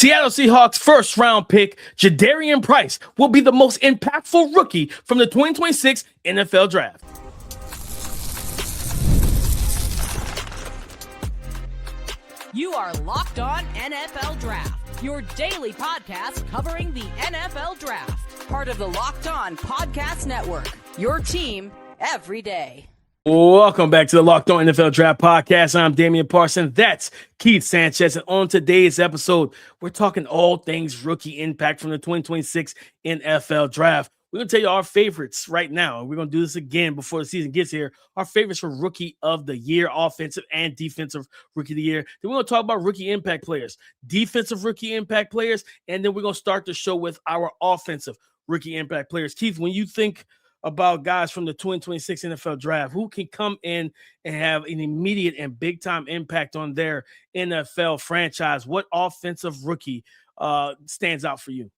Seattle Seahawks first-round pick Jadarian Price will be the most impactful rookie from the 2026 NFL Draft. You are Locked On NFL Draft, your daily podcast covering the NFL Draft. Part of the Locked On Podcast Network, your team every day. Welcome back to the Locked On NFL Draft Podcast. I'm Damian Parson. That's Keith Sanchez. And on today's episode, we're talking all things rookie impact from the 2026 NFL Draft. We're going to tell you our favorites right now. We're going to do this again before the season gets here. Our favorites for Rookie of the Year, offensive and defensive Rookie of the Year. Then we're going to talk about rookie impact players, defensive rookie impact players, and then we're going to start the show with our offensive rookie impact players. Keith, when you think about guys from the 2026 NFL Draft who can come in and have an immediate and big-time impact on their NFL franchise, what offensive rookie stands out for you?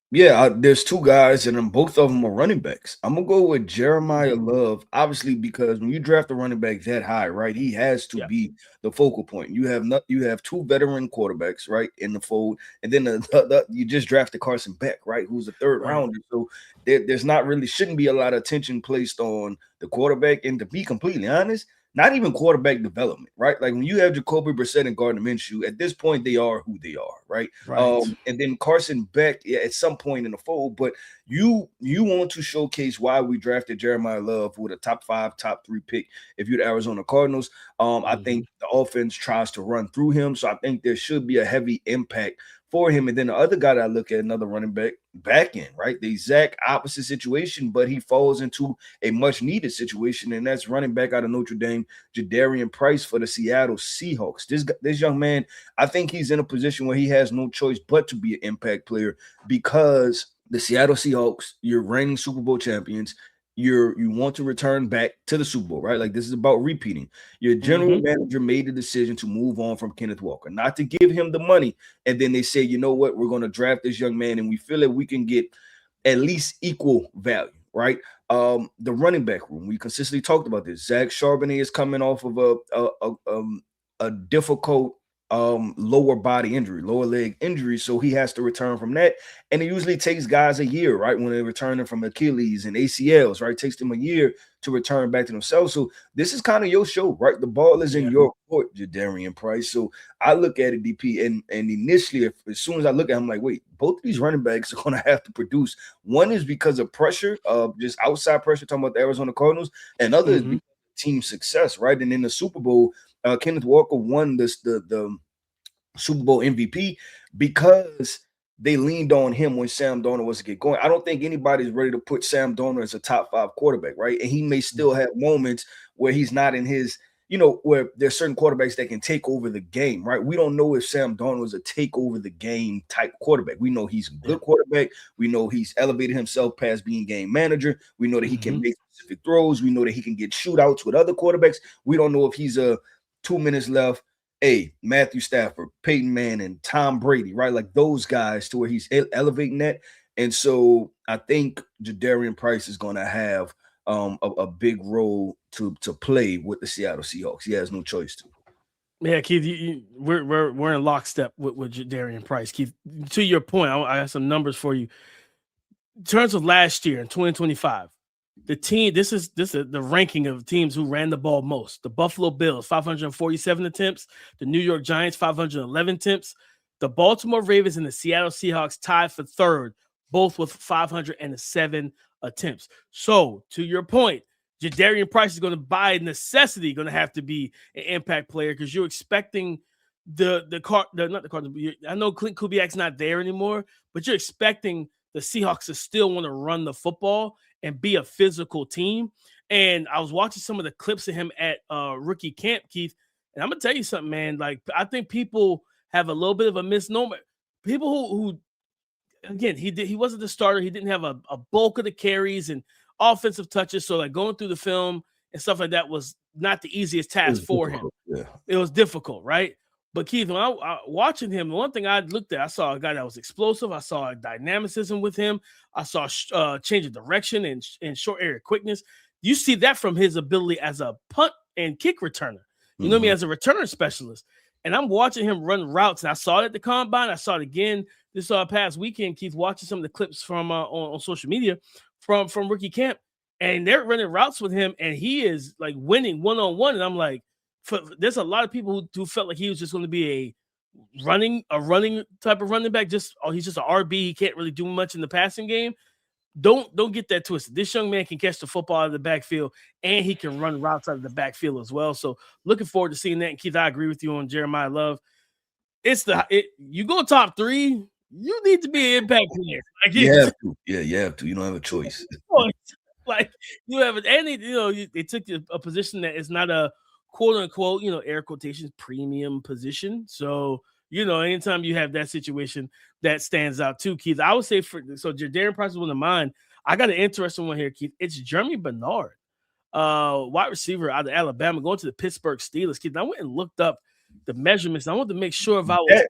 Yeah, there's two guys, and both of them are running backs. I'm going to go with Jeremiah Love, obviously, because when you draft a running back that high, right, he has to be the focal point. You have two veteran quarterbacks, right, in the fold, and then you just drafted Carson Beck, right, who's a third rounder. So there's not really shouldn't be a lot of attention placed on the quarterback. And to be completely honest, not even quarterback development, right? Like when you have Jacoby Brissett and Gardner Minshew, at this point, they are who they are, right? And then Carson Beck at some point in the fold, but you want to showcase why we drafted Jeremiah Love with a top 5, top 3 pick if you're the Arizona Cardinals. I think the offense tries to run through him, so I think there should be a heavy impact for him. And then the other guy that I look at, another running back end, right? The exact opposite situation, but he falls into a much needed situation, and that's running back out of Notre Dame, Jadarian Price for the Seattle Seahawks. This young man, I think he's in a position where he has no choice but to be an impact player because the Seattle Seahawks, you're reigning Super Bowl champions. You want to return back to the Super Bowl, right? Like this is about repeating. Your general manager made the decision to move on from Kenneth Walker, not to give him the money. And then they say, you know what, we're going to draft this young man, and we feel that we can get at least equal value, right? The running back room, we consistently talked about this. Zach Charbonnet is coming off of a difficult lower body injury, lower leg injury, so he has to return from that, and it usually takes guys a year, right, when they're returning from Achilles and ACLs, right? It takes them a year to return back to themselves. So this is kind of your show, right? The ball is in your court, Jadarian Price. So I look at it, DP, and initially, as soon as I look at him, I'm like, wait, both of these running backs are going to have to produce. One is because of pressure, just outside pressure, talking about the Arizona Cardinals, and other is because of team success, right? And in the Super Bowl, Kenneth Walker won the Super Bowl MVP because they leaned on him when Sam Darnold was to get going. I don't think anybody's ready to put Sam Darnold as a top 5 quarterback, right? And he may still have moments where he's not in his, where there's certain quarterbacks that can take over the game, right? We don't know if Sam Darnold is a take over the game type quarterback. We know he's a good quarterback. We know he's elevated himself past being game manager. We know that he can make specific throws. We know that he can get shootouts with other quarterbacks. We don't know if he's a 2 minutes left. Matthew Stafford, Peyton Manning, Tom Brady, right? Like those guys to where he's elevating that. And so I think Jadarian Price is going to have a big role to play with the Seattle Seahawks. He has no choice to. Yeah, Keith, we're in lockstep with Jadarian Price. Keith, to your point, I have some numbers for you. In terms of last year in 2025, the team, this is the ranking of teams who ran the ball most. The Buffalo Bills, 547 attempts. The New York Giants, 511 attempts. The Baltimore Ravens and the Seattle Seahawks tied for third, both with 507 attempts. So, to your point, Jadarian Price is going to, by necessity, going to have to be an impact player because you're expecting not the Cardinals. I know Clint Kubiak's not there anymore, but you're expecting the Seahawks to still want to run the football and be a physical team. And I was watching some of the clips of him at rookie camp, Keith, and I'm gonna tell you something, man. Like, I think people have a little bit of a misnomer. People who again, he wasn't the starter. He didn't have a bulk of the carries and offensive touches. So like going through the film and stuff like that was not the easiest task for him. Yeah. It was difficult, right? But Keith, when I watching him, the one thing I looked at, I saw a guy that was explosive. I saw a dynamicism with him. I saw change of direction and short area quickness. You see that from his ability as a punt and kick returner. You know what I mean? As a returner specialist. And I'm watching him run routes. And I saw it at the combine. I saw it again this past weekend. Keith, watching some of the clips from on social media from rookie camp. And they're running routes with him. And he is like winning one-on-one. And I'm like, there's a lot of people who felt like he was just going to be a running type of running back. He's just an RB. He can't really do much in the passing game. Don't get that twisted. This young man can catch the football out of the backfield, and he can run routes out of the backfield as well. So looking forward to seeing that. And Keith, I agree with you on Jeremiah Love. You go top 3, you need to be an impact player. Like, you have to. Yeah, you have to. You don't have a choice. Like you have they took a position that is not a quote unquote, air quotations premium position. So, anytime you have that situation, that stands out too, Keith. I would say Jadarian Price is one of mine. I got an interesting one here, Keith. It's Jeremy Bernard, wide receiver out of Alabama, going to the Pittsburgh Steelers. Keith, I went and looked up the measurements. I wanted to make sure if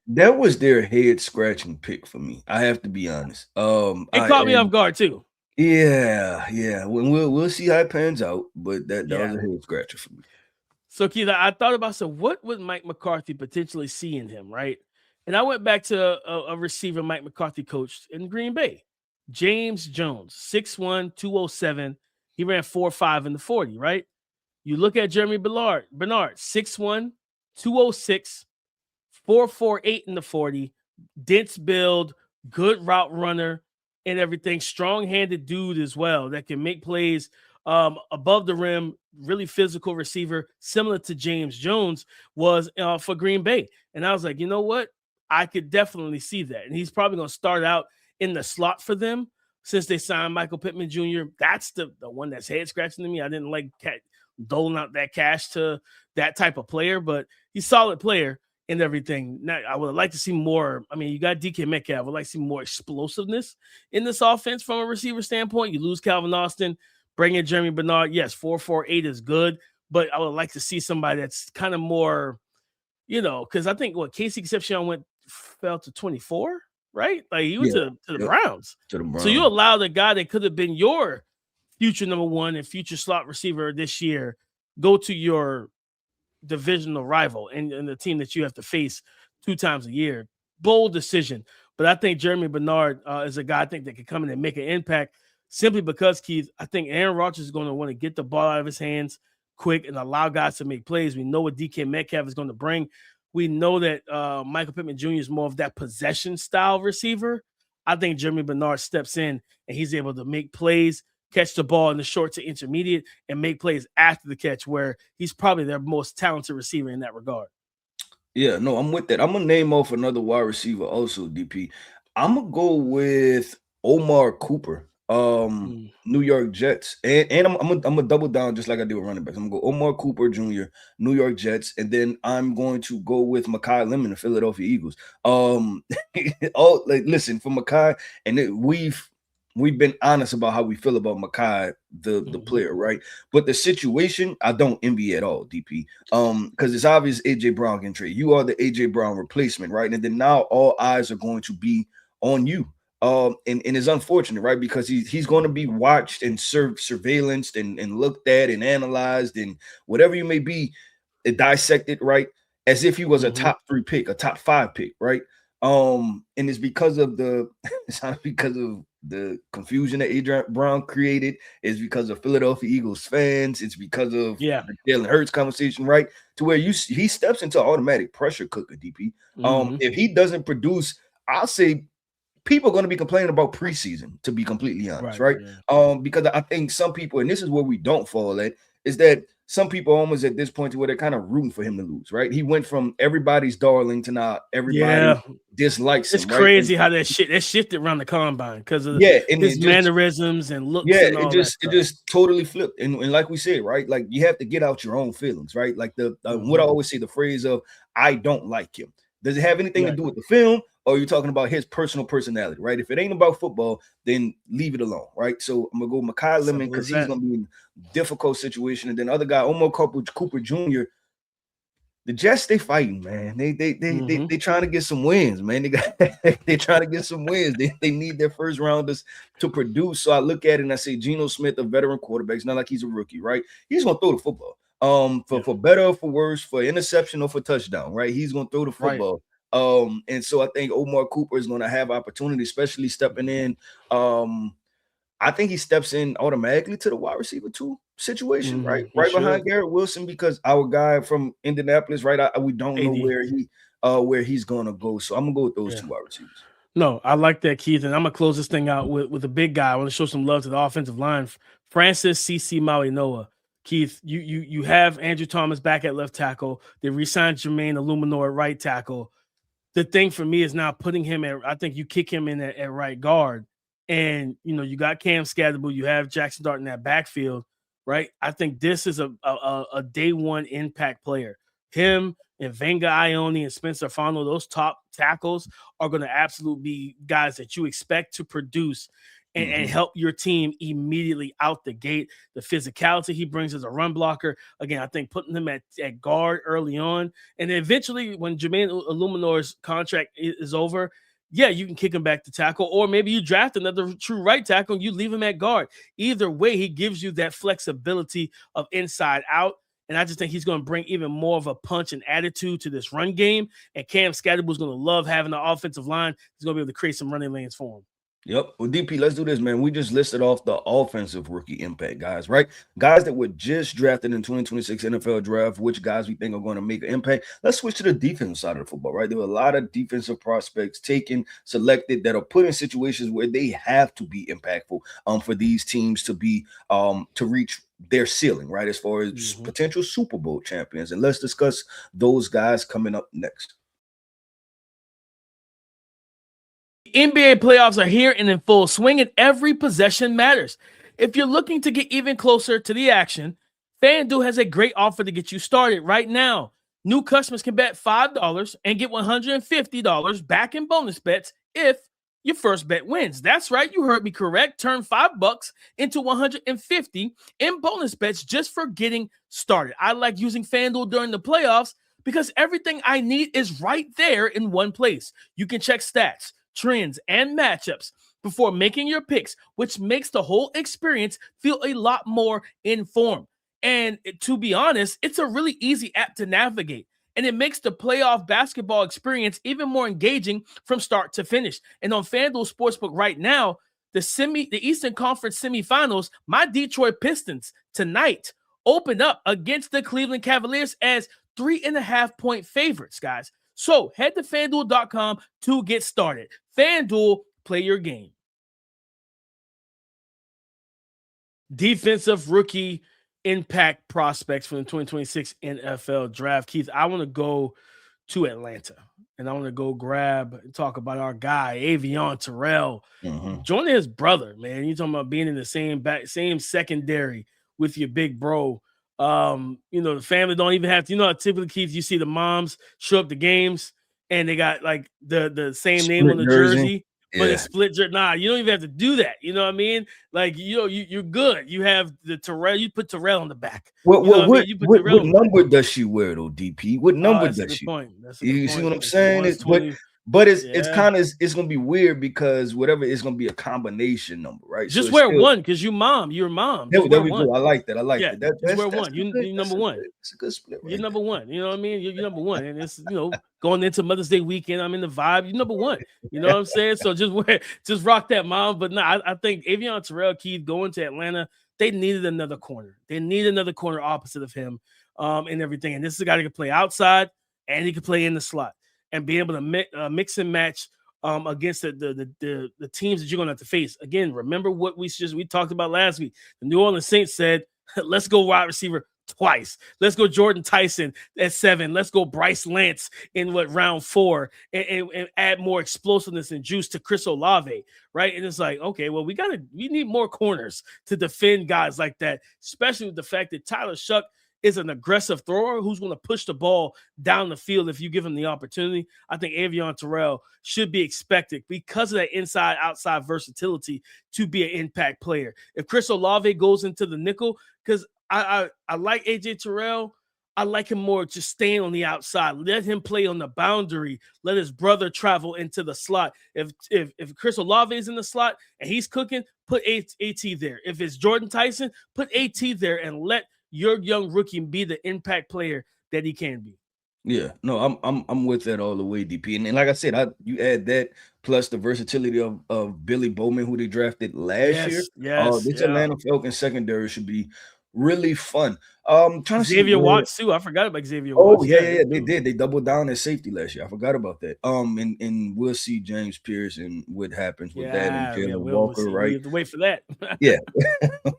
that was their head scratching pick for me. I have to be honest. It caught me off guard too. Yeah. We'll see how it pans out, but that was a head scratcher for me. So, Keith, I thought about, what would Mike McCarthy potentially see in him, right? And I went back to a receiver Mike McCarthy coached in Green Bay, James Jones, 6'1", 207. He ran 4.5 in the 40, right? You look at Jeremy Bernard, 6'1", 206, 4.48 in the 40, dense build, good route runner, and everything. Strong-handed dude as well that can make plays above the rim, really physical receiver, similar to James Jones was for Green Bay. And I was like, you know what? I could definitely see that. And he's probably going to start out in the slot for them since they signed Michael Pittman Jr. That's the one that's head scratching to me. I didn't like doling out that cash to that type of player, but he's a solid player and everything. Now, I would like to see more. I mean, you got DK Metcalf. I would like to see more explosiveness in this offense from a receiver standpoint. You lose Calvin Austin, bring in Jeremy Bernard. Yes, 4.48 is good, but I would like to see somebody that's kind of more, because I think Casey Concepcion fell to 24, right? Like he went to the Browns. So you allowed a guy that could have been your future number 1 and future slot receiver this year go to your divisional rival and the team that you have to face 2 times a year. Bold decision. But I think Jeremy Bernard is a guy I think that can come in and make an impact simply because, Keith, I think Aaron Rodgers is going to want to get the ball out of his hands quick and allow guys to make plays. We know what DK Metcalf is going to bring. We know that Michael Pittman Jr. is more of that possession style receiver. I think Jeremy Bernard steps in and he's able to make plays, catch the ball in the short to intermediate, and make plays after the catch, where he's probably their most talented receiver in that regard. Yeah, no, I'm with that. I'm going to name off another wide receiver also, DP. I'm going to go with Omar Cooper, New York Jets. And I'm gonna double down just like I did with running backs. I'm going to go Omar Cooper Jr., New York Jets, and then I'm going to go with Makai Lemon, the Philadelphia Eagles. Listen, for Makai, and we've been honest about how we feel about Makai, the player, right? But the situation, I don't envy at all, DP. Because it's obvious AJ Brown can trade. You are the AJ Brown replacement, right? And then now all eyes are going to be on you. And it's unfortunate, right? Because he's going to be watched and surveillanced and looked at and analyzed and whatever you may be, dissected, right? As if he was a top 3 pick, a top 5 pick, right? And it's because of it's not because of the confusion that Adrian Brown created. It's because of Philadelphia Eagles fans. It's because of the Jalen Hurts conversation, right? To where he steps into automatic pressure cooker, DP. If he doesn't produce, I'll say people are going to be complaining about preseason, to be completely honest, right? Yeah. Because I think some people, and this is where we don't fall at, is that some people are almost at this point to where they're kind of rooting for him to lose, right? He went from everybody's darling to now everybody dislikes him. It's crazy how that shifted around the combine because of his mannerisms and looks. Yeah, and all it just totally flipped. And like we said, right? Like you have to get out your own feelings, right? Like what I always say, the phrase of "I don't like him." Does it have anything to do with the film? Or are you talking about his personal personality, right? If it ain't about football, then leave it alone, right? So I'm going to go Makai Lemon because he's going to be in a difficult situation. And then other guy, Omar Cooper Jr., the Jets, they fighting, man. They trying to get some wins, man. They trying to get some wins. They need their first rounders to produce. So I look at it and I say, Geno Smith, a veteran quarterback, it's not like he's a rookie, right? He's going to throw the football. For better or for worse, for interception or for touchdown, right? He's gonna throw the football. And so I think Omar Cooper is gonna have opportunity, especially stepping in. I think he steps in automatically to the wide receiver 2 situation, right behind Garrett Wilson, because our guy from Indianapolis, right? We don't know where he's gonna go. So I'm gonna go with those 2 wide receivers. No, I like that, Keith, and I'm gonna close this thing out with a big guy. I want to show some love to the offensive line, Francis Mauigoa. Keith, you have Andrew Thomas back at left tackle. They re-signed Jermaine Illuminor at right tackle. The thing for me is now putting him at. I think you kick him in at right guard. And, you got Cam Scatterbull, you have Jackson Dart in that backfield, right? I think this is a day one impact player. Him and Vega Ioane and Spencer Fano, those top tackles are going to absolutely be guys that you expect to produce and help your team immediately out the gate. The physicality he brings as a run blocker. Again, I think putting him at guard early on. And then eventually when Jermaine Illuminor's contract is over, yeah, you can kick him back to tackle, or maybe you draft another true right tackle and you leave him at guard. Either way, he gives you that flexibility of inside out. And I just think he's going to bring even more of a punch and attitude to this run game. And Cam Scatterbull is going to love having the offensive line. He's going to be able to create some running lanes for him. Yep. Well, DP, let's do this, man. We just listed off the offensive rookie impact guys, right? Guys that were just drafted in 2026 NFL draft, which guys we think are going to make an impact. Let's switch to the defensive side of the football, right? There were a lot of defensive prospects taken, selected, that are put in situations where they have to be impactful for these teams to be to reach their ceiling, right? As far as potential Super Bowl champions. And let's discuss those guys coming up next. NBA playoffs are here and in full swing, and every possession matters. If you're looking to get even closer to the action, FanDuel has a great offer to get you started right now. New customers can bet $5 and get $150 back in bonus bets if your first bet wins. That's right, you heard me correct. Turn $5 into $150 in bonus bets just for getting started. I like using FanDuel during the playoffs because everything I need is right there in one place. You can check stats, trends, and matchups before making your picks, which makes the whole experience feel a lot more informed. And to be honest, it's a really easy app to navigate, and it makes the playoff basketball experience even more engaging from start to finish. And on FanDuel Sportsbook right now, the Eastern Conference semifinals, my Detroit Pistons tonight open up against the Cleveland Cavaliers as 3.5-point favorites, guys. So head to FanDuel.com to get started. FanDuel, play your game. Defensive rookie impact prospects for the 2026 NFL draft. Keith, I want to go to Atlanta, and I want to go grab and talk about our guy, Avion Terrell, joining his brother, man. You're talking about being in the same secondary with your big bro. The family don't even have to, typically, Keith, you see the moms show up to games and they got like the same split name on the jersey, but yeah. it's split jersey. Nah, you don't even have to do that. You know what I mean? Like, you're good. You have the Terrell, you put Terrell on the back. What number does she wear though, DP? What number does she? You see what I'm saying? But it's gonna be weird because whatever it's gonna be a combination number, right? Just wear one because you're mom. There we go. I like that. Just wear one. You're number one. It's a good split. You're number one. You know what I mean? You're number one, and it's going into Mother's Day weekend. I'm in the vibe. You're number one. You know what I'm saying? So just rock that, mom. But no, I think Avion Terrell, Keith, going to Atlanta, they needed another corner. They need another corner opposite of him, and everything. And this is a guy that can play outside and he can play in the slot. And be able to mix and match against the teams that you're going to have to face. Again, remember what we talked about last week. The New Orleans Saints said, let's go wide receiver twice. Let's go Jordan Tyson at 7. Let's go Bryce Lance in round 4 and add more explosiveness and juice to Chris Olave, right? And it's like, okay, well, we need more corners to defend guys like that, especially with the fact that Tyler Shuck is an aggressive thrower who's going to push the ball down the field if you give him the opportunity. I think Avion Terrell should be expected because of that inside-outside versatility to be an impact player. If Chris Olave goes into the nickel, because I like AJ Terrell, I like him more just staying on the outside. Let him play on the boundary. Let his brother travel into the slot. If Chris Olave is in the slot and he's cooking, put AT there. If it's Jordan Tyson, put AT there and let your young rookie be the impact player that he can be. Yeah, no, I'm with that all the way, DP. And like I said, you add that plus the versatility of Billy Bowman, who they drafted last year. Yes, This yeah. Atlanta Falcons secondary should be really fun. Trying to see Xavier where. Watts too. I forgot about Xavier Oh Watts. yeah. They did. They doubled down at safety last year. I forgot about that. And we'll see James Pierce and what happens with that and Jalen we'll Walker, see. right? We have to wait for that. Yeah,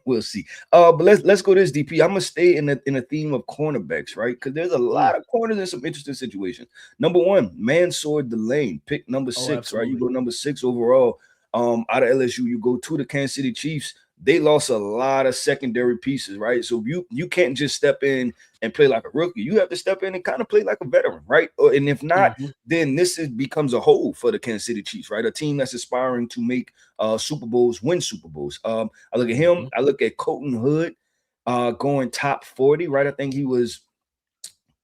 we'll see. But let's go this DP. I'm gonna stay in a theme of cornerbacks, right? Because there's a lot of corners in some interesting situations. Number one, Mansoor Delane, pick number 6, right? You go number 6 overall. Out of LSU, you go to the Kansas City Chiefs. They lost a lot of secondary pieces, right? So you can't just step in and play like a rookie. You have to step in and kind of play like a veteran, right? And if not, then becomes a hole for the Kansas City Chiefs, right? A team that's aspiring to make Super Bowls, win Super Bowls. I look at him. I look at Colton Hood going top 40, right? I think he was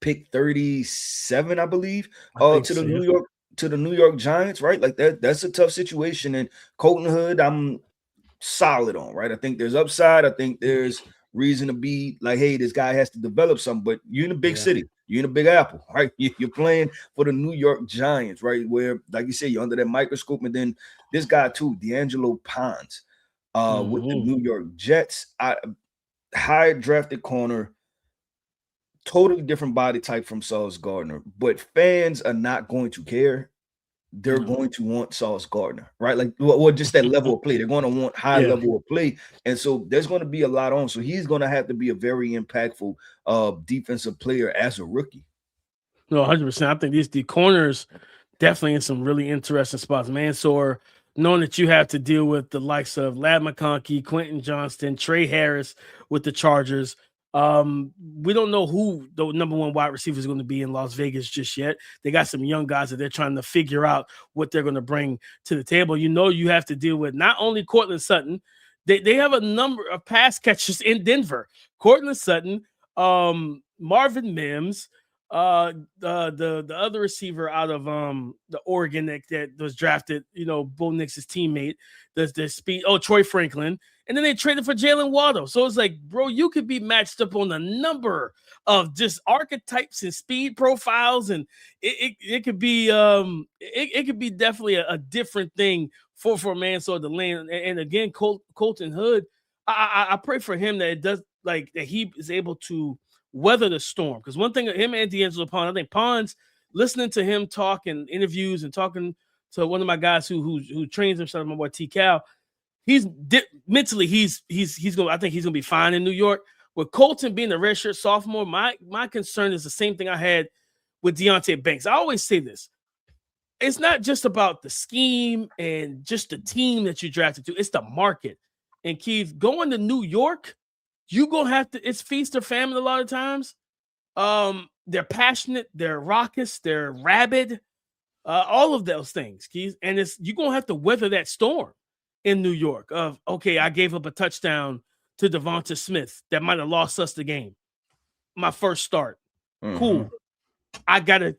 pick 37, I believe, to the New York Giants, right? Like that's a tough situation. And Colton Hood, I'm solid on, right? I think there's upside. I think there's reason to be like, hey, this guy has to develop something. But you're in a big city, you're in a big apple, right? You're playing for the New York Giants, right? Where, like you said, you're under that microscope. And then this guy too, D'Angelo Ponds, with the New York Jets, high drafted corner, totally different body type from Sauce Gardner, but fans are not going to care. They're going to want Sauce Gardner, right? Like, or just that level of play. They're going to want high level of play. And so there's going to be a lot on. So he's going to have to be a very impactful defensive player as a rookie. No, 100%. I think the corners definitely in some really interesting spots. Mansoor, knowing that you have to deal with the likes of Ladd McConkey, Quentin Johnston, Trey Harris with the Chargers. We don't know who the number one wide receiver is going to be in Las Vegas just yet. They got some young guys that they're trying to figure out what they're going to bring to the table. You know, you have to deal with not only Courtland Sutton, they have a number of pass catchers in Denver. Courtland Sutton, Marvin Mims, the other receiver out of the Oregon that was drafted, you know, Bo Nix's teammate, the speed. Oh, Troy Franklin. And then they traded for Jalen Waddle. So it's like, bro, you could be matched up on a number of just archetypes and speed profiles, and it could be it could be definitely a different thing for Mansoor Delane. And again, Colton Hood, I pray for him that it does, like, that he is able to weather the storm. Because one thing, him and D'Angelo Ponds, I think Ponds, listening to him talk in interviews and talking to one of my guys who trains himself, my boy T Cal. He's mentally, he's going. I think he's going to be fine in New York. With Colton being a redshirt sophomore, my concern is the same thing I had with Deonte Banks. I always say this: it's not just about the scheme and just the team that you drafted to; it's the market. And Keith, going to New York, you gonna have to. It's feast or famine a lot of times. They're passionate, they're raucous, they're rabid, all of those things, Keith. And you're gonna have to weather that storm in New York of, okay, I gave up a touchdown to Devonta Smith that might have lost us the game. My first start. Cool. I gotta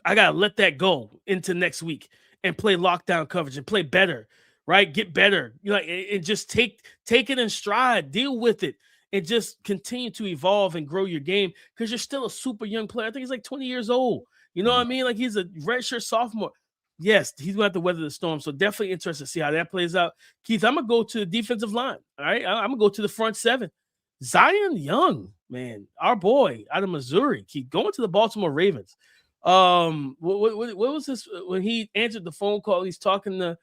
let that go into next week and play lockdown coverage and play better, right? Get better. You know, and just take it in stride, deal with it, and just continue to evolve and grow your game, because you're still a super young player. I think he's like 20 years old. You know what I mean? Like, he's a redshirt sophomore. Yes, he's going to have to weather the storm. So definitely interested to see how that plays out. Keith, I'm going to go to the defensive line. All right. I'm going to go to the front seven. Zion Young, man, our boy out of Missouri, keep going to the Baltimore Ravens. What was this when he answered the phone call? He's talking to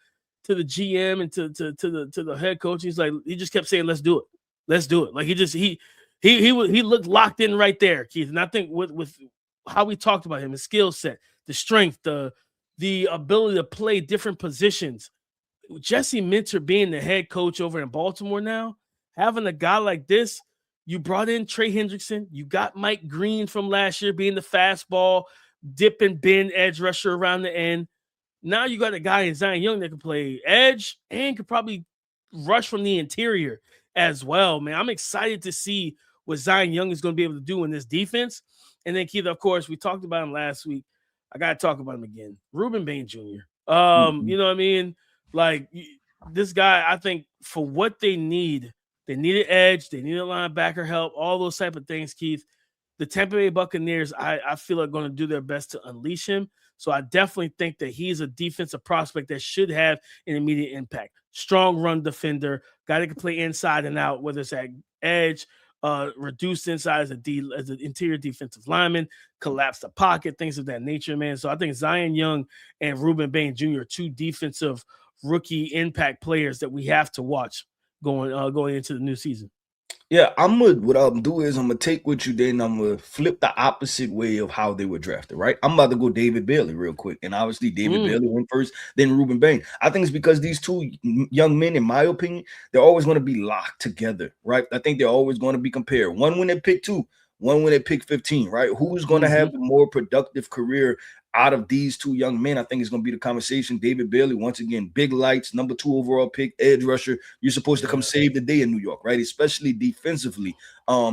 the GM and to the head coach. He's like, he just kept saying, "Let's do it, let's do it." Like, he looked locked in right there, Keith. And I think with how we talked about him, his skill set, the strength, the ability to play different positions. Jesse Minter being the head coach over in Baltimore now, having a guy like this, you brought in Trey Hendrickson, you got Mike Green from last year being the fastball, dip and bend edge rusher around the end. Now you got a guy in Zion Young that can play edge and could probably rush from the interior as well, man. I'm excited to see what Zion Young is going to be able to do in this defense. And then, Keith, of course, we talked about him last week. I got to talk about him again. Reuben Bain Jr. You know what I mean? Like, this guy, I think for what they need They needed edge. They needed linebacker help. All those type of things, Keith. The Tampa Bay Buccaneers, I feel are going to do their best to unleash him. So I definitely think that he's a defensive prospect that should have an immediate impact. Strong run defender, guy that can play inside and out, whether it's at edge, reduced inside as an interior defensive lineman, collapse the pocket, things of that nature, man. So I think Zion Young and Reuben Bain Jr. are two defensive rookie impact players that we have to watch going into the new season. Yeah, what I'm do is I'm gonna take what you did and I'm gonna flip the opposite way of how they were drafted, right? I'm about to go David Bailey real quick. And obviously David Bailey went first, then Reuben Bain. I think it's because these two young men, in my opinion, they're always going to be locked together, right? I think they're always going to be compared. One when they pick 2, one when they pick 15, right? Who's going to have the more productive career out of these two young men? I think it's going to be the conversation. David Bailey, once again, big lights, number 2 overall pick, edge rusher. You're supposed to come save the day in New York, right? Especially defensively.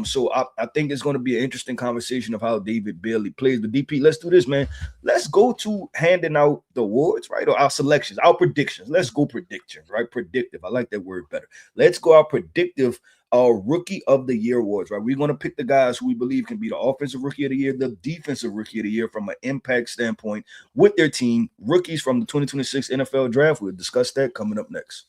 So I think it's going to be an interesting conversation of how David Bailey plays. But DP, let's do this, man. Let's go to handing out the awards, right? Or our selections, our predictions. Let's go predictions, right? Predictive. I like that word better. Let's go our predictive Rookie of the Year awards, right? We're going to pick the guys who we believe can be the offensive Rookie of the Year, the defensive Rookie of the Year from an impact standpoint with their team, rookies from the 2026 NFL Draft. We'll discuss that coming up next.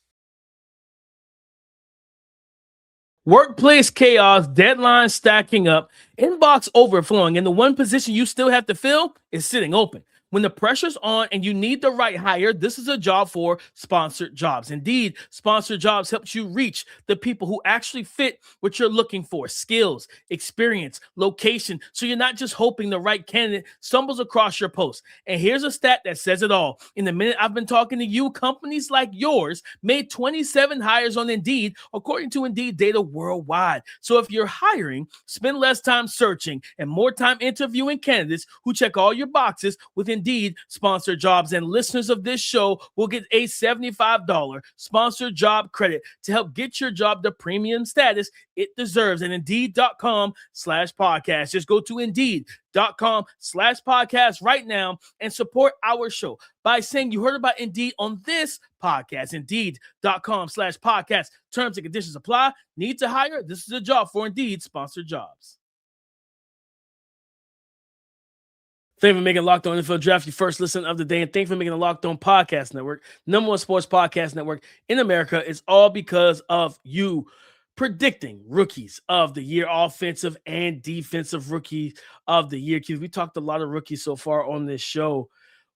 Workplace chaos, deadlines stacking up, inbox overflowing, and the one position you still have to fill is sitting open. When the pressure's on and you need the right hire, this is a job for Sponsored Jobs. Indeed, Sponsored Jobs helps you reach the people who actually fit what you're looking for: skills, experience, location, so you're not just hoping the right candidate stumbles across your post. And here's a stat that says it all. In the minute I've been talking to you, companies like yours made 27 hires on Indeed, according to Indeed data worldwide. So if you're hiring, spend less time searching and more time interviewing candidates who check all your boxes with Indeed Sponsored Jobs. And listeners of this show will get a $75 sponsored job credit to help get your job the premium status it deserves. And Indeed.com/podcast. Just go to Indeed.com/podcast right now and support our show by saying you heard about Indeed on this podcast. Indeed.com/podcast. Terms and conditions apply. Need to hire? This is a job for Indeed Sponsored Jobs. Thank you for making Locked On NFL Draft your first listen of the day, and thank you for making the Locked On Podcast Network #1 sports podcast network in America. It's all because of you. Predicting rookies of the year, offensive and defensive rookie of the year. We talked a lot of rookies so far on this show.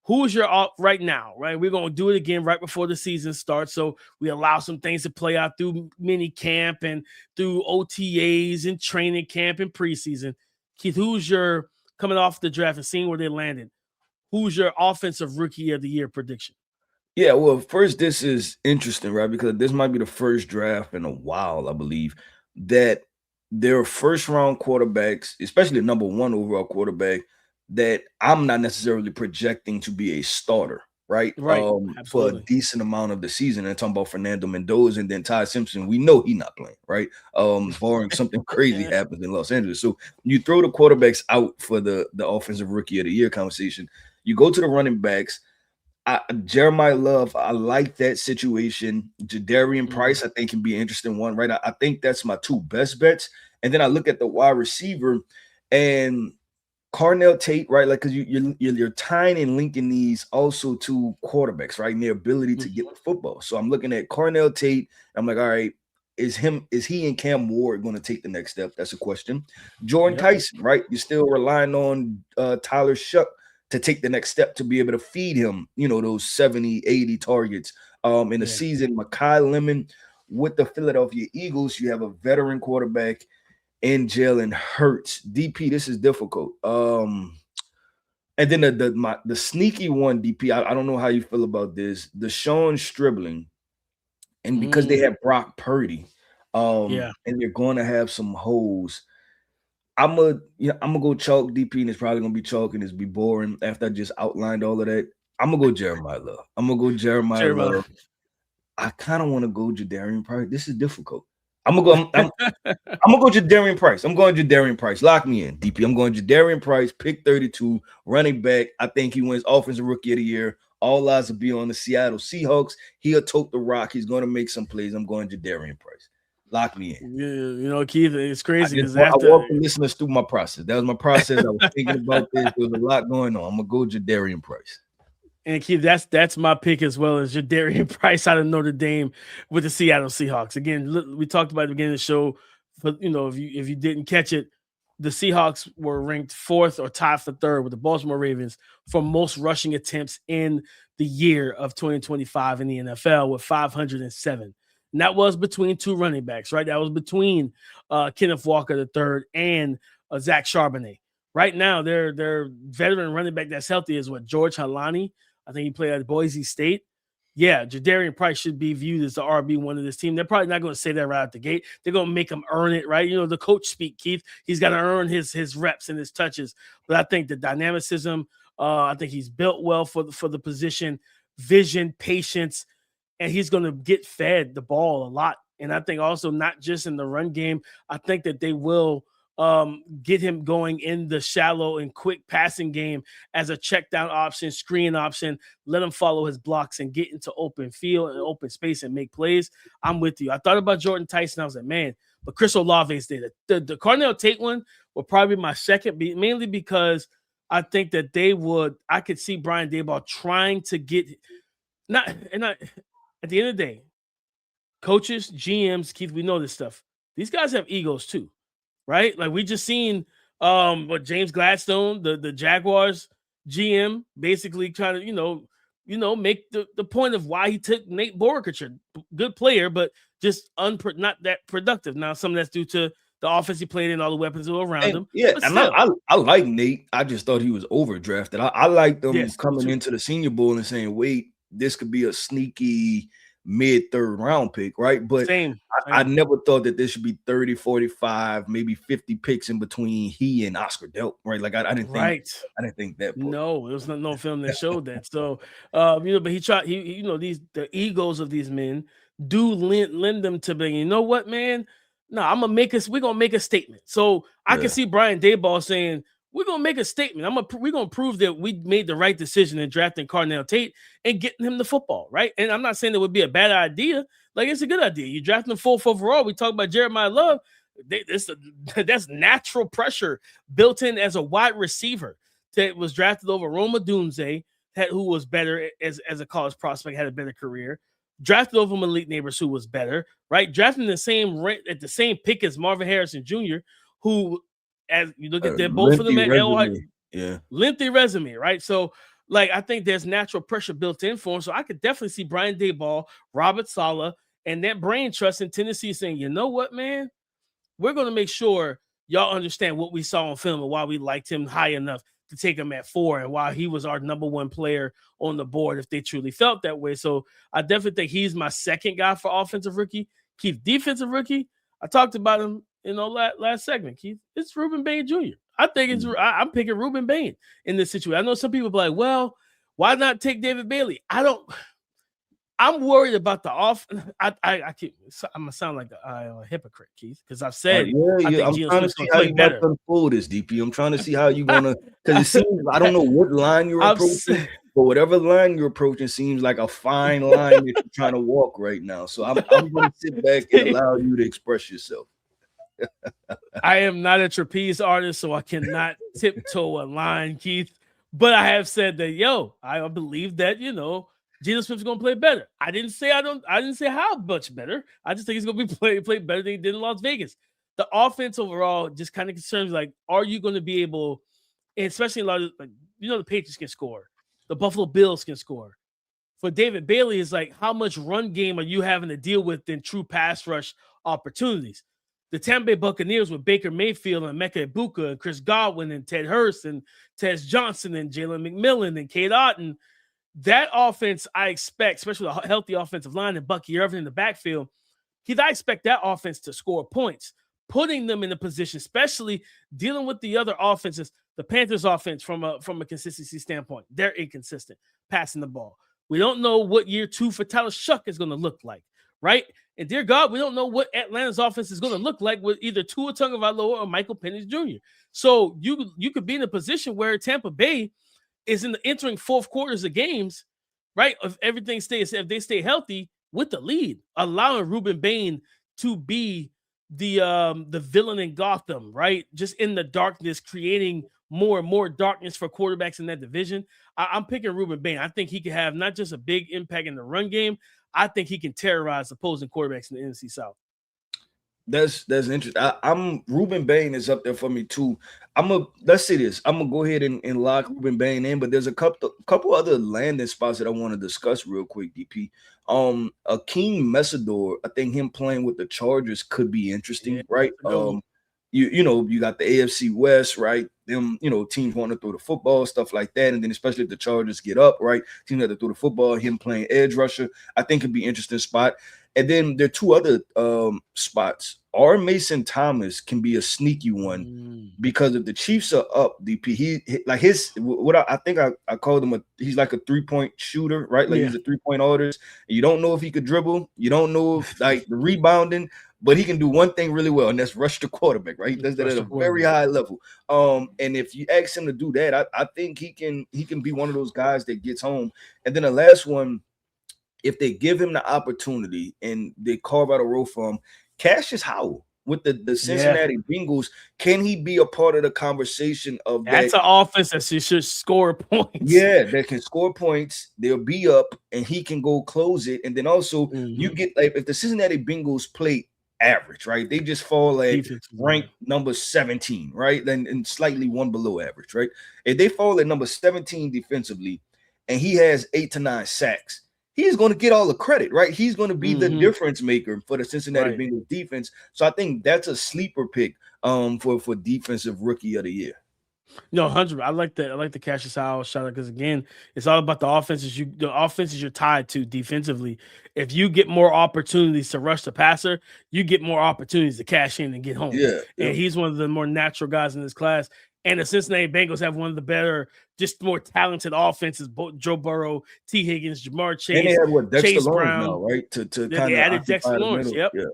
Who is your right now, right? We're going to do it again right before the season starts. So we allow some things to play out through mini camp and through OTAs and training camp and preseason. Keith, who's your, coming off the draft and seeing where they landed, who's your offensive rookie of the year prediction? Yeah, well, first, this is interesting, right? Because this might be the first draft in a while, I believe, that there are first-round quarterbacks, especially the number 1 overall quarterback, that I'm not necessarily projecting to be a starter, right? For a decent amount of the season. And I'm talking about Fernando Mendoza and then Ty Simpson. We know he's not playing, right? Barring something crazy happens in Los Angeles. So you throw the quarterbacks out for the offensive rookie of the year conversation. You go to the running backs. Jeremiah Love, I like that situation. Jadarian Price, I think, can be an interesting one, right? I think that's my 2 best bets. And then I look at the wide receiver and Carnell Tate, right? Like, because you're tying and linking these also to quarterbacks, right? And their ability to get the football. So I'm looking at Carnell Tate. I'm like, all right, is he and Cam Ward going to take the next step? That's a question. Jordan Tyson, right? You're still relying on Tyler Shuck to take the next step to be able to feed him, those 70, 80 targets in the season. Makai Lemon with the Philadelphia Eagles. You have a veteran quarterback in Jalen Hurts. DP, this is difficult. And then the sneaky one, DP, I don't know how you feel about this. Deshaun Stribling. And because they have Brock Purdy, and they're going to have some holes, I'm gonna go chalk DP, and it's probably gonna be chalk and it's be boring after I just outlined all of that. I'm gonna go Jeremiah Love. Love. I kind of want to go Jadarian Price. This is difficult. I'm gonna go Jadarian Price. I'm going Jadarian Price. Lock me in, DP. I'm going Jadarian Price, pick 32, running back. I think he wins offensive rookie of the year. All eyes will be on the Seattle Seahawks. He'll tote the rock. He's going to make some plays. I'm going Jadarian Price. Lock me in. Yeah, Keith, it's crazy because I walked the listeners through my process. That was my process. I was thinking about this. There was a lot going on. I'm gonna go Jadarian Price. And Keith, that's my pick as well as Jadarian Price out of Notre Dame with the Seattle Seahawks. Again, we talked about at the beginning of the show, but if you didn't catch it, the Seahawks were ranked 4th or tied for 3rd with the Baltimore Ravens for most rushing attempts in the year of 2025 in the NFL with 507. And that was between 2 running backs, right? That was between Kenneth Walker III and Zach Charbonnet. Right now, their veteran running back that's healthy is George Halani. I think he played at Boise State. Yeah, Jadarian Price should be viewed as the RB1 of this team. They're probably not going to say that right out the gate. They're going to make him earn it, right? The coach speak, Keith. He's got to earn his reps and his touches. But I think the dynamicism, I think he's built well for the position, vision, patience, and he's going to get fed the ball a lot. And I think also not just in the run game, I think that they will get him going in the shallow and quick passing game as a check down option, screen option, let him follow his blocks and get into open field and open space and make plays. I'm with you. I thought about Jordan Tyson. I was like, man, but Chris Olave is there. The Cornell Tate one will probably be my second, mainly because I think that I could see Brian Daboll trying to get at the end of the day, coaches, GMs, Keith, we know this stuff. These guys have egos too. Right? Like we just seen what James Gladstone, the Jaguars GM, basically trying to, make the point of why he took Nate Borkacher, good player, but just not that productive. Now, some of that's due to the offense he played in, all the weapons that were around him. Yeah, and I like Nate. I just thought he was overdrafted. I liked them coming into the Senior Bowl and saying, wait, this could be a sneaky mid-3rd round pick, right? But I never thought that there should be 30, 45, maybe 50 picks in between he and Oscar Delp, right? Like I didn't think that. No, there was no film that showed that. So, but he tried. The egos of these men do lend them to being. You know what, man? No, we're gonna make a statement. So I can see Brian Daboll saying, we're gonna make a statement. We're gonna prove that we made the right decision in drafting Cornell Tate and getting him the football, right? And I'm not saying it would be a bad idea. Like it's a good idea. You draft him 4th overall. We talk about Jeremiah Love. That's natural pressure built in as a wide receiver that was drafted over Roma Dunze, who was better as a college prospect, had a better career. Drafted over Malik Neighbors, who was better, right? Drafting the same pick as Marvin Harrison Jr., who, as you look at them, both of them at LI, lengthy resume, right? So, I think there's natural pressure built in for him. So I could definitely see Brian Daboll, Robert Saleh, and that brain trust in Tennessee saying, you know what, man? We're going to make sure y'all understand what we saw on film and why we liked him high enough to take him at 4 and why he was our number 1 player on the board if they truly felt that way. So I definitely think he's my second guy for offensive rookie. Keith, defensive rookie, I talked about him last segment, Keith. It's Reuben Bain Jr. I think I'm picking Reuben Bain in this situation. I know some people be like, well, why not take David Bailey? I'm worried about the off. I'm gonna sound like a hypocrite, Keith, because I've said I think I'm trying to see how you better unfold this, DP. I'm trying to see how you're gonna, because it seems I don't know what line you're approaching, but whatever line you're approaching seems like a fine line that you're trying to walk right now. So I'm gonna sit back and allow you to express yourself. I am not a trapeze artist, so I cannot tiptoe a line, Keith. But I have said that, I believe that, Geno Smith's gonna play better. I didn't say how much better. I just think he's gonna be play better than he did in Las Vegas. The offense overall just kind of concerns are you going to be able, and especially a lot of the Patriots can score, the Buffalo Bills can score. For David Bailey, is how much run game are you having to deal with in true pass rush opportunities? The Tampa Bay Buccaneers with Baker Mayfield and Emeka Egbuka and Chris Godwin and Ted Hurst and Tez Johnson and Jalen McMillan and Cade Otton. That offense, I expect, especially a healthy offensive line and Bucky Irvin in the backfield, Keith, I expect that offense to score points, putting them in a position, especially dealing with the other offenses. The Panthers' offense, from a consistency standpoint, they're inconsistent passing the ball. We don't know what year 2 for Tyler Shuck is going to look like, right? And dear God, we don't know what Atlanta's offense is going to look like with either Tua Tagovailoa or Michael Penix Jr. So you could be in a position where Tampa Bay is entering 4th quarters of games, right? If they stay healthy with the lead, allowing Reuben Bain to be the villain in Gotham, right? Just in the darkness, creating more and more darkness for quarterbacks in that division. I'm picking Reuben Bain. I think he can have not just a big impact in the run game. I think he can terrorize opposing quarterbacks in the NFC South. That's interesting. I'm Reuben Bain is up there for me too. Let's see this. I'm gonna go ahead and lock Reuben Bain in, but there's a couple other landing spots that I want to discuss real quick, DP. Akheem Mesidor, I think him playing with the Chargers could be interesting, right? You got the AFC West, right? Them, teams want to throw the football, stuff like that. And then especially if the Chargers get up, right? Teams have to throw the football, him playing edge rusher, I think could be an interesting spot. And then there are two other spots. R. Mason Thomas can be a sneaky one because if the Chiefs are up, DP, I called him he's like a 3-point shooter, right? Like he's a 3-point artist. And you don't know if he could dribble. You don't know if, like the rebounding, but he can do one thing really well, and that's rush the quarterback, right? He does that at a very high level. And if you ask him to do that, I think he can be one of those guys that gets home. And then the last one, if they give him the opportunity and they carve out a role for him, Cashius Howell with the Cincinnati Bengals, can he be a part of the conversation of that's an offense that should score points? Yeah, that can score points. They'll be up, and he can go close it. And then also you get like if the Cincinnati Bengals play average, right? They just fall at rank number 17, right? And slightly one below average, right? If they fall at number 17 defensively, and he has 8 to 9 sacks, he's going to get all the credit, right? He's going to be the difference maker for the Cincinnati Bengals defense. So I think that's a sleeper pick for defensive rookie of the year. No, 100. I like that. I like the Cashius Howell shout out because again, it's all about the offenses you're tied to defensively. If you get more opportunities to rush the passer, you get more opportunities to cash in and get home. Yeah. And he's one of the more natural guys in this class. And the Cincinnati Bengals have one of the better, just more talented offenses. Both Joe Burrow, T. Higgins, Jamar Chase, and they have Dexter Chase Lawrence Brown, now, right? To kind of added Dexter Lawrence. Yep. Yeah.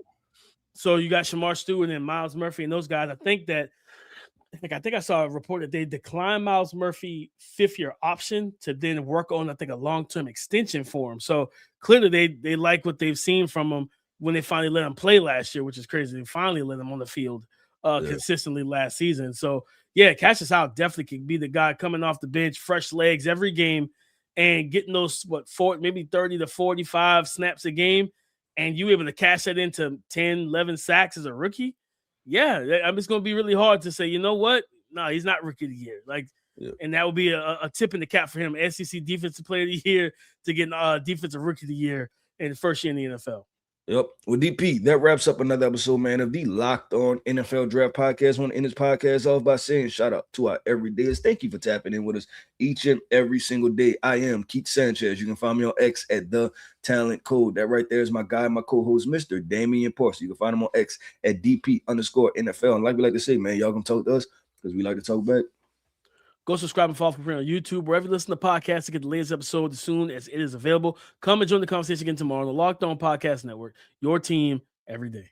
So you got Shamar Stewart and Miles Murphy and those guys. I think I saw a report that they declined Miles Murphy 5th-year option to then work on, I think, a long-term extension for him. So clearly they like what they've seen from him when they finally let him play last year, which is crazy. They finally let him on the field consistently last season. So yeah, Cashius Howell definitely can be the guy coming off the bench, fresh legs every game, and getting those maybe 30 to 45 snaps a game, and you able to cash that into 10, 11 sacks as a rookie. Yeah, I mean, it's going to be really hard to say, you know what? No, he's not rookie of the year. And that would be a tip in the cap for him. SEC Defensive Player of the Year to get Defensive Rookie of the Year in the first year in the NFL. Yep. Well, DP, that wraps up another episode, man, of the Locked On NFL Draft Podcast. I want to end this podcast off by saying shout out to our everydayers. Thank you for tapping in with us each and every single day. I am Keith Sanchez. You can find me on X at The Talent Code. That right there is my guy, my co-host, Mr. Damian Parson. You can find him on X at DP_NFL. And like we like to say, man, y'all can talk to us because we like to talk back. Go subscribe and follow for on YouTube, wherever you listen to podcasts to get the latest episode as soon as it is available. Come and join the conversation again tomorrow on the Locked On Podcast Network, your team every day.